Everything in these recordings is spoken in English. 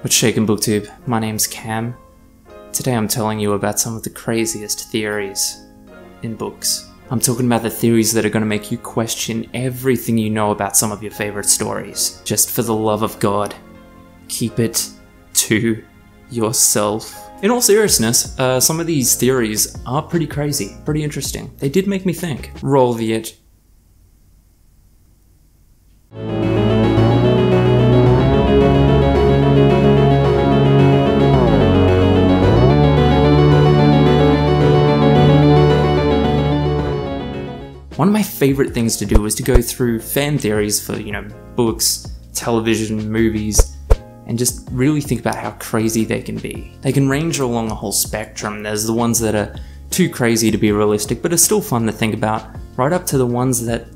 What's shaking, BookTube? My name's Cam. Today I'm telling you about some of the craziest theories in books. I'm talking about the theories that are going to make you question everything you know about some of your favorite stories. Just for the love of God, keep it to yourself. In all seriousness, some of these theories are pretty crazy, pretty interesting. They did make me think. Roll the it. One of my favorite things to do is to go through fan theories for, books, television, movies, and just really think about how crazy they can be. They can range along a whole spectrum. There's the ones that are too crazy to be realistic, but are still fun to think about, right up to the ones that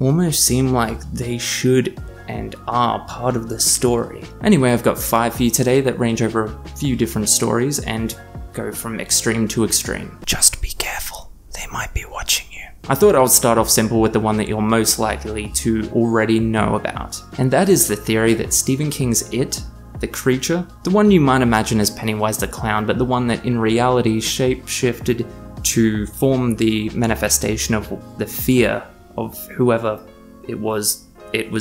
almost seem like they should and are part of the story. Anyway, I've got 5 for you today that range over a few different stories and go from extreme to extreme. Just be careful, they might be watching you. I thought I would start off simple with the one that you're most likely to already know about. And that is the theory that Stephen King's It, the creature, the one you might imagine as Pennywise the clown, but the one that in reality shape-shifted to form the manifestation of the fear of whoever it was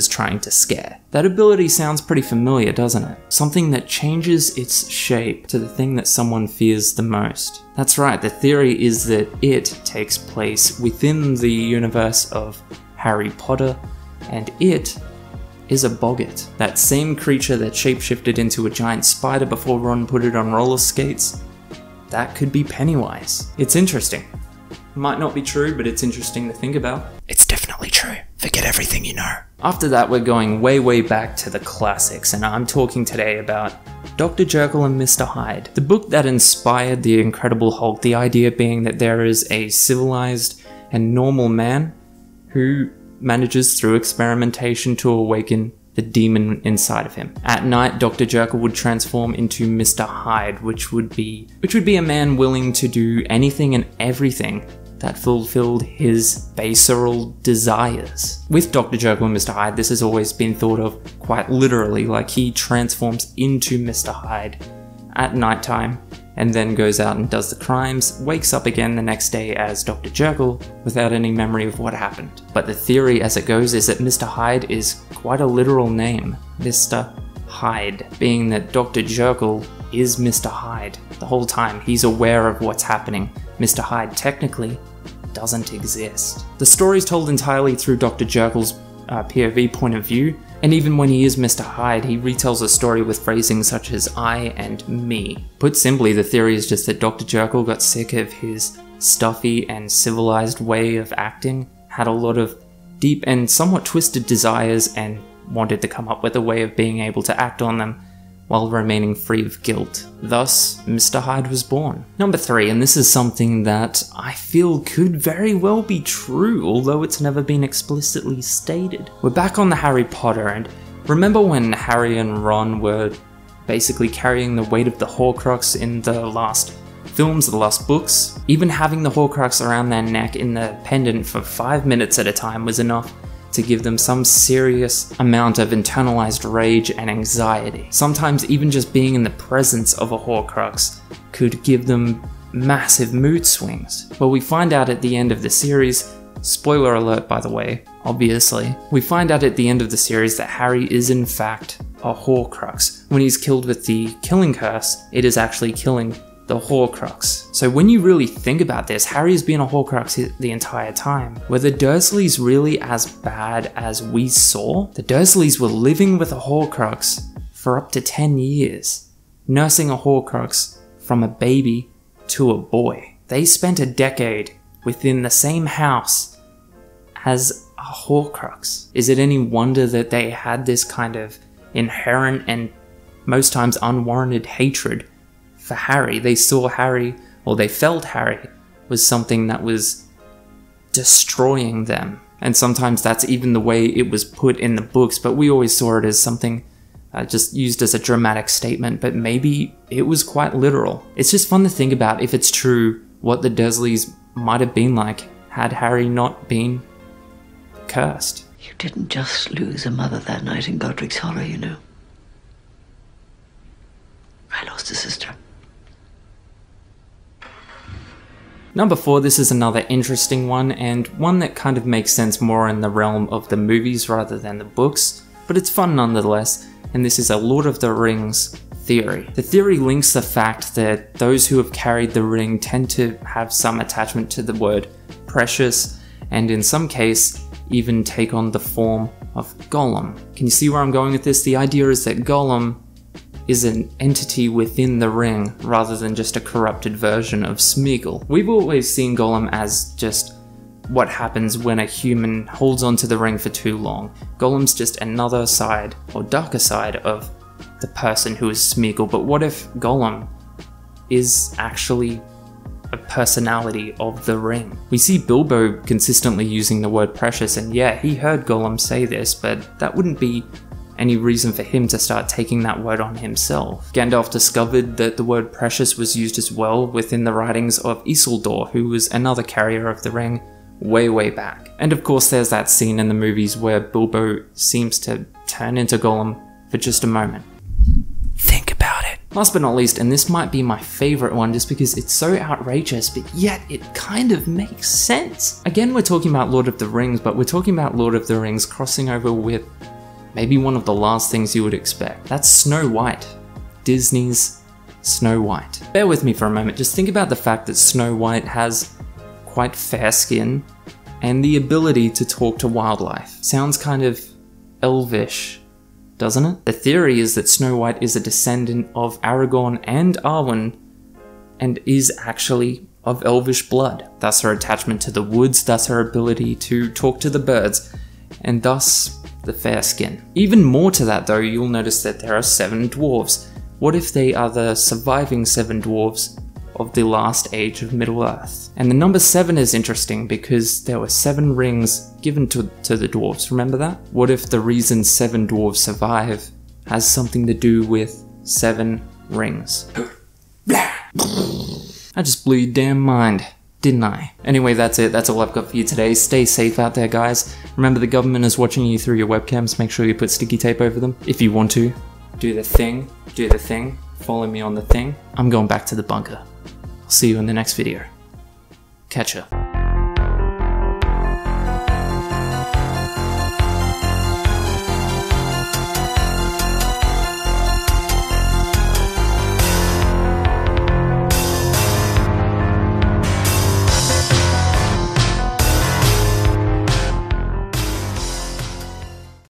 trying to scare. That ability sounds pretty familiar, doesn't it? Something that changes its shape to the thing that someone fears the most. That's right, the theory is that it takes place within the universe of Harry Potter, and it is a boggart. That same creature that shapeshifted into a giant spider before Ron put it on roller skates, that could be Pennywise. It's interesting. Might not be true, but it's interesting to think about. It's definitely true. Forget everything you know. After that, we're going way back to the classics, and I'm talking today about Dr. Jekyll and Mr. Hyde, the book that inspired the Incredible Hulk, the idea being that there is a civilized and normal man who manages through experimentation to awaken the demon inside of him. At night, Dr. Jekyll would transform into Mr. Hyde, which would be a man willing to do anything and everything that fulfilled his visceral desires. With Dr. Jekyll and Mr. Hyde, this has always been thought of quite literally, like he transforms into Mr. Hyde at nighttime and then goes out and does the crimes, wakes up again the next day as Dr. Jekyll without any memory of what happened. But the theory as it goes is that Mr. Hyde is quite a literal name, Mr. Hyde, being that Dr. Jekyll is Mr. Hyde. The whole time he's aware of what's happening. Mr. Hyde technically doesn't exist. The story is told entirely through Dr. Jekyll's POV point of view, and even when he is Mr. Hyde, he retells the story with phrasing such as I and me. Put simply, the theory is just that Dr. Jekyll got sick of his stuffy and civilized way of acting, had a lot of deep and somewhat twisted desires, and wanted to come up with a way of being able to act on them while remaining free of guilt. Thus, Mr. Hyde was born. Number 3, and this is something that I feel could very well be true, although it's never been explicitly stated. We're back on the Harry Potter, and remember when Harry and Ron were basically carrying the weight of the Horcrux in the last films, the last books? Even having the Horcrux around their neck in the pendant for 5 minutes at a time was enough to give them some serious amount of internalized rage and anxiety. Sometimes even just being in the presence of a Horcrux could give them massive mood swings. Well, we find out at the end of the series, spoiler alert by the way, obviously, we find out at the end of the series that Harry is in fact a Horcrux. When he's killed with the killing curse, it is actually killing the Horcrux. So when you really think about this, Harry's been a Horcrux the entire time. Were the Dursleys really as bad as we saw? The Dursleys were living with a Horcrux for up to 10 years, nursing a Horcrux from a baby to a boy. They spent a decade within the same house as a Horcrux. Is it any wonder that they had this kind of inherent and most times unwarranted hatred for Harry? They saw Harry, or they felt Harry, was something that was destroying them. And sometimes that's even the way it was put in the books, but we always saw it as something just used as a dramatic statement, but maybe it was quite literal. It's just fun to think about, if it's true, what the Dursleys might have been like had Harry not been cursed. You didn't just lose a mother that night in Godric's Hollow, you know. I lost a sister. Number 4, this is another interesting one, and one that kind of makes sense more in the realm of the movies rather than the books, but it's fun nonetheless, and this is a Lord of the Rings theory. The theory links the fact that those who have carried the ring tend to have some attachment to the word precious, and in some case, even take on the form of Gollum. Can you see where I'm going with this? The idea is that Gollum is an entity within the ring rather than just a corrupted version of Smeagol. We've always seen Gollum as just what happens when a human holds onto the ring for too long. Gollum's just another side, or darker side, of the person who is Smeagol. But what if Gollum is actually a personality of the ring? We see Bilbo consistently using the word precious, and yeah, he heard Gollum say this, but that wouldn't be any reason for him to start taking that word on himself. Gandalf discovered that the word precious was used as well within the writings of Isildur, who was another carrier of the ring way back. And of course there's that scene in the movies where Bilbo seems to turn into Gollum for just a moment. Think about it. Last but not least, and this might be my favorite one just because it's so outrageous, but yet it kind of makes sense. Again, we're talking about Lord of the Rings, but we're talking about Lord of the Rings crossing over with maybe one of the last things you would expect. That's Snow White. Disney's Snow White. Bear with me for a moment, just think about the fact that Snow White has quite fair skin and the ability to talk to wildlife. Sounds kind of elvish, doesn't it? The theory is that Snow White is a descendant of Aragorn and Arwen and is actually of elvish blood. Thus her attachment to the woods, thus her ability to talk to the birds, and thus the fair skin. Even more to that though, you'll notice that there are 7 dwarves. What if they are the surviving 7 dwarves of the last age of Middle-earth? And the number 7 is interesting because there were 7 rings given to the dwarves, remember that? What if the reason 7 dwarves survive has something to do with 7 rings? I just blew your damn mind, didn't I? Anyway, that's it. That's all I've got for you today. Stay safe out there, guys. Remember, the government is watching you through your webcams. Make sure you put sticky tape over them. If you want to, do the thing. Do the thing. Follow me on the thing. I'm going back to the bunker. I'll see you in the next video. Catch ya.